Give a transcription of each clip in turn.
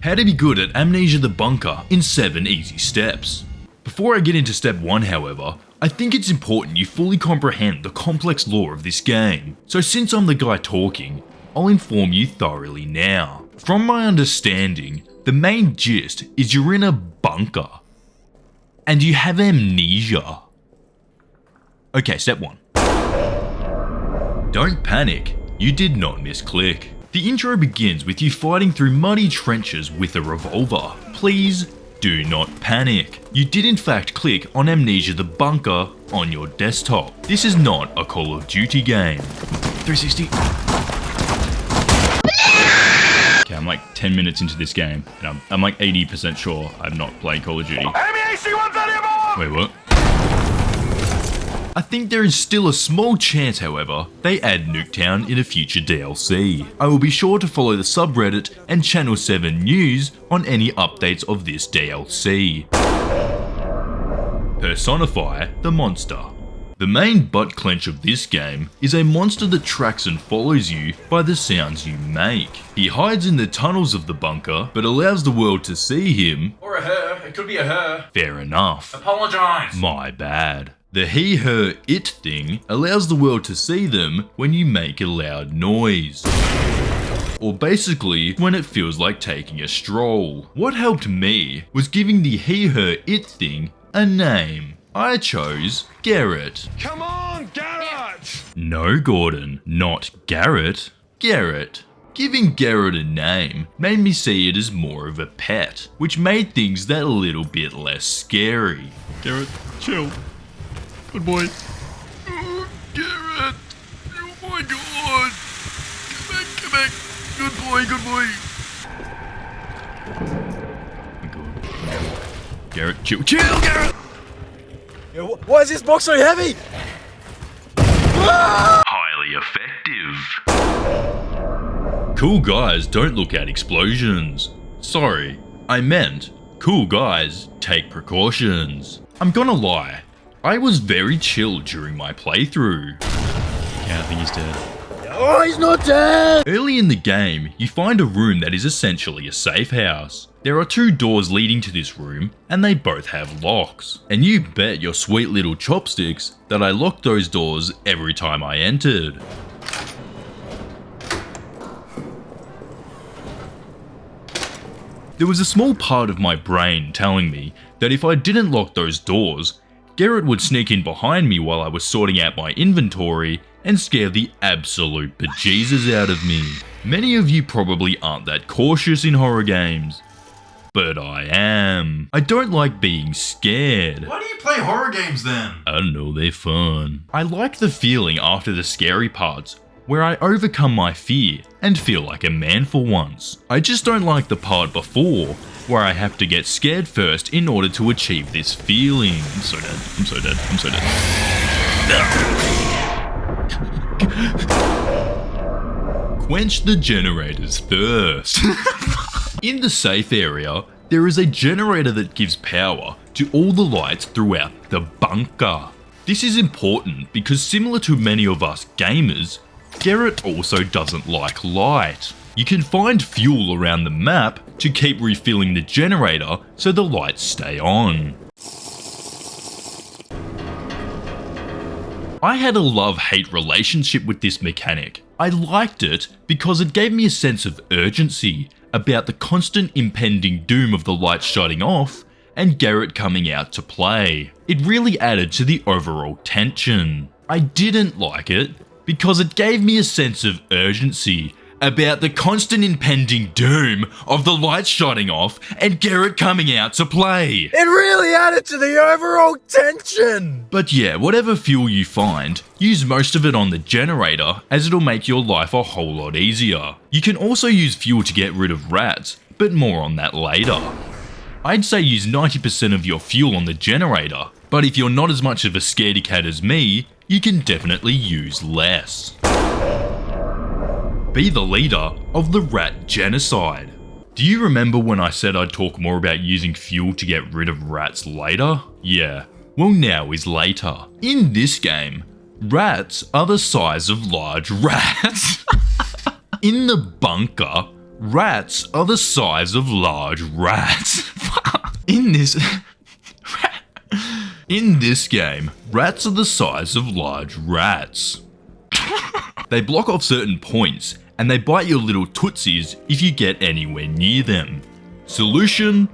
How to be good at Amnesia the Bunker in 7 easy steps. Before I get into step 1 however, I think it's important you fully comprehend the complex lore of this game. So since I'm the guy talking, I'll inform you thoroughly now. From my understanding, the main gist is you're in a bunker. And you have amnesia. Okay, step 1. Don't panic, you did not misclick. The intro begins with you fighting through muddy trenches with a revolver. Please do not panic. You did in fact click on Amnesia the Bunker on your desktop. This is not a Call of Duty game. 360. Okay, I'm like 10 minutes into this game, and I'm like 80% sure I'm not playing Call of Duty. Wait, what? I think there is still a small chance, however, they add Nuketown in a future DLC. I will be sure to follow the subreddit and Channel 7 news on any updates of this DLC. Personify the monster. The main butt clench of this game is a monster that tracks and follows you by the sounds you make. He hides in the tunnels of the bunker, but allows the world to see him. Or a her, it could be a her. Fair enough. Apologize. My bad. The he, her, it thing allows the world to see them when you make a loud noise. Or basically, when it feels like taking a stroll. What helped me was giving the he, her, it thing a name. I chose Garrett. Come on, Garrett! No, Gordon, not Garrett. Garrett. Giving Garrett a name made me see it as more of a pet, which made things that little bit less scary. Garrett, chill. Good boy. Oh, Garrett. Oh my god. Come back. Good boy. Oh my god. Garrett, chill, Garrett! Yo, why is this box so heavy? Highly effective. Cool guys don't look at explosions. Sorry, I meant cool guys take precautions. I'm gonna lie, I was very chill during my playthrough. Yeah, I think he's dead. Oh, he's not dead! Early in the game, you find a room that is essentially a safe house. There are 2 doors leading to this room, and they both have locks. And you bet your sweet little chopsticks that I locked those doors every time I entered. There was a small part of my brain telling me that if I didn't lock those doors, Garrett would sneak in behind me while I was sorting out my inventory and scare the absolute bejesus out of me. Many of you probably aren't that cautious in horror games, but I am. I don't like being scared. Why do you play horror games then? I don't know, they're fun. I like the feeling after the scary parts, where I overcome my fear and feel like a man for once. I just don't like the part before, where I have to get scared first in order to achieve this feeling. I'm so dead. Quench the generator's thirst. In the safe area, there is a generator that gives power to all the lights throughout the bunker. This is important because similar to many of us gamers, Garrett also doesn't like light. You can find fuel around the map to keep refilling the generator so the lights stay on. I had a love-hate relationship with this mechanic. I liked it because it gave me a sense of urgency about the constant impending doom of the lights shutting off and Garrett coming out to play. It really added to the overall tension. I didn't like it because it gave me a sense of urgency about the constant impending doom of the lights shutting off and Garrett coming out to play. It really added to the overall tension! But yeah, whatever fuel you find, use most of it on the generator as it'll make your life a whole lot easier. You can also use fuel to get rid of rats, but more on that later. I'd say use 90% of your fuel on the generator, but if you're not as much of a scaredy cat as me, you can definitely use less. Be the leader of the rat genocide. Do you remember when I said I'd talk more about using fuel to get rid of rats later? Yeah, well now is later. In this game, rats are the size of large rats. In the bunker, Rats are the size of large rats. In this game, rats are the size of large rats. They block off certain points and they bite your little tootsies if you get anywhere near them. Solution: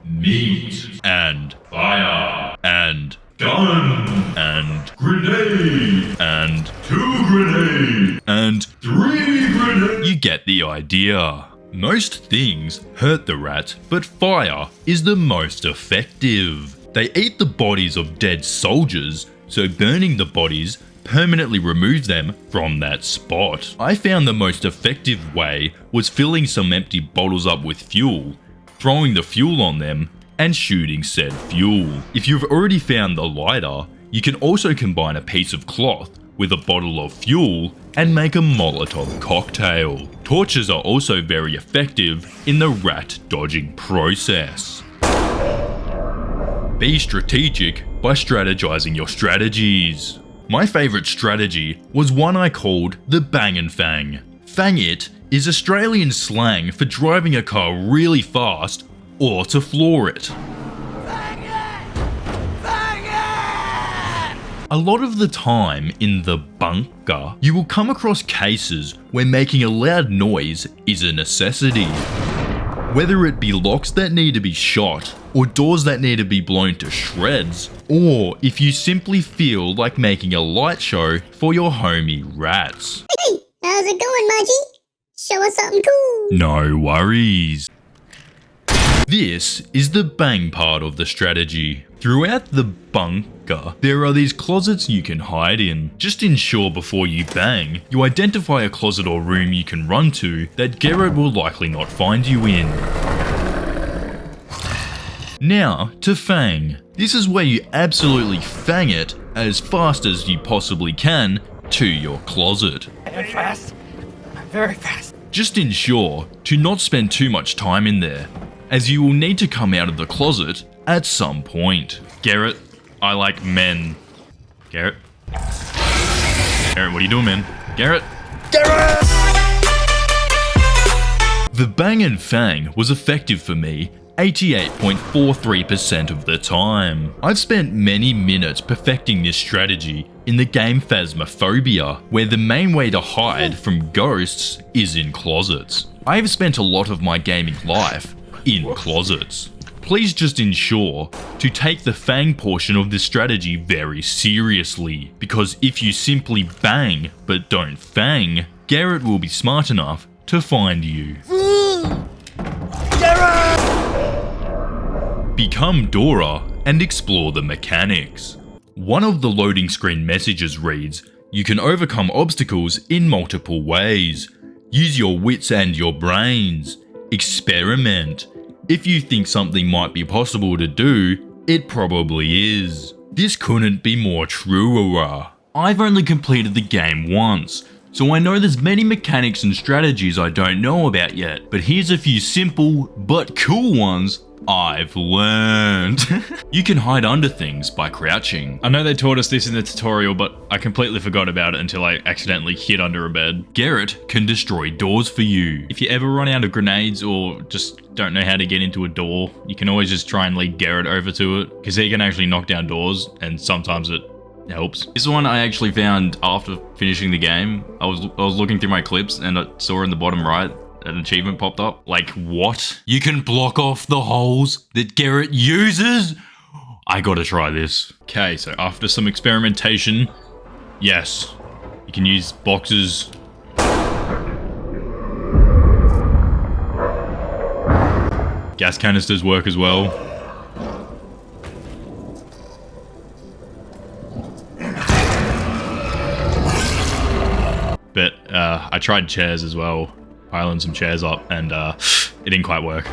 meat and fire and gun and grenade and 2 grenades and 3 grenades. You get the idea. Most things hurt the rat, but fire is the most effective. They eat the bodies of dead soldiers, so burning the bodies permanently removes them from that spot. I found the most effective way was filling some empty bottles up with fuel, throwing the fuel on them, and shooting said fuel. If you've already found the lighter, you can also combine a piece of cloth with a bottle of fuel and make a Molotov cocktail. Torches are also very effective in the rat dodging process. Be strategic by strategizing your strategies. My favourite strategy was one I called the Bang and Fang. Fang it is Australian slang for driving a car really fast or to floor it. A lot of the time in the bunker, you will come across cases where making a loud noise is a necessity. Whether it be locks that need to be shot, or doors that need to be blown to shreds, or if you simply feel like making a light show for your homie rats. Hey, how's it going, Mudgy? Show us something cool. No worries. This is the bang part of the strategy. Throughout the bunker, there are these closets you can hide in. Just ensure before you bang, you identify a closet or room you can run to that Garrett will likely not find you in. Now to Fang. This is where you absolutely fang it as fast as you possibly can to your closet. Very fast. Very fast. Just ensure to not spend too much time in there, as you will need to come out of the closet at some point. Garrett, I like men. Garrett? Garrett, what are you doing, man? Garrett? Garrett! The Bang and Fang was effective for me 88.43% of the time. I've spent many minutes perfecting this strategy in the game Phasmophobia, where the main way to hide from ghosts is in closets. I have spent a lot of my gaming life in closets. Please just ensure to take the Fang portion of this strategy very seriously, because if you simply bang but don't Fang, Garrett will be smart enough to find you. Become Dora and explore the mechanics. One of the loading screen messages reads, "You can overcome obstacles in multiple ways. Use your wits and your brains. Experiment. If you think something might be possible to do, it probably is." This couldn't be more truer. I've only completed the game once, so I know there's many mechanics and strategies I don't know about yet, but here's a few simple but cool ones I've learned. You can hide under things by crouching. I know they taught us this in the tutorial, but I completely forgot about it until I accidentally hid under a bed. Garrett can destroy doors for you. If you ever run out of grenades or just don't know how to get into a door, you can always just try and lead Garrett over to it, because he can actually knock down doors, and sometimes it helps. This one I actually found after finishing the game. I was looking through my clips and I saw in the bottom right an achievement popped up. Like what? You can block off the holes that Garrett uses? I gotta try this. Okay, so after some experimentation, yes, you can use boxes. Gas canisters work as well. But I tried chairs as well, piling some chairs up, and it didn't quite work.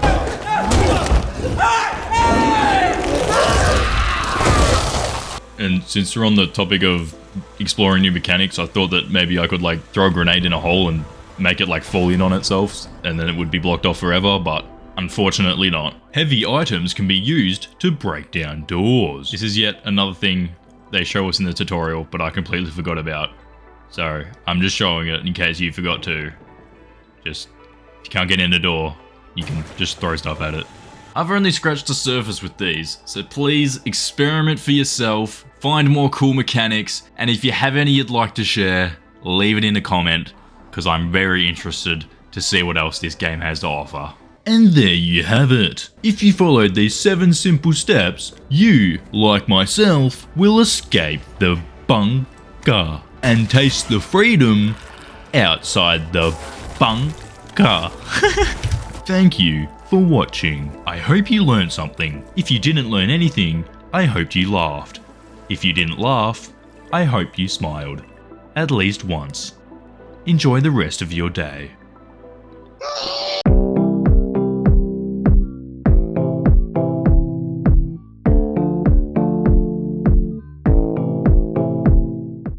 And since we're on the topic of exploring new mechanics, I thought that maybe I could like throw a grenade in a hole and make it like fall in on itself, and then it would be blocked off forever, but unfortunately not. Heavy items can be used to break down doors. This is yet another thing they show us in the tutorial, but I completely forgot about. So I'm just showing it in case you forgot to. Just If you can't get in the door, you can just throw stuff at it. I've only scratched the surface with these, so please experiment for yourself, find more cool mechanics, and if you have any you'd like to share, leave it in a comment, because I'm very interested to see what else this game has to offer. And there you have it. If you followed these 7 simple steps, you, like myself, will escape the bunker and taste the freedom outside the bunker. Thank you for watching. I hope you learned something. If you didn't learn anything, I hoped you laughed. If you didn't laugh, I hope you smiled. At least once. Enjoy the rest of your day.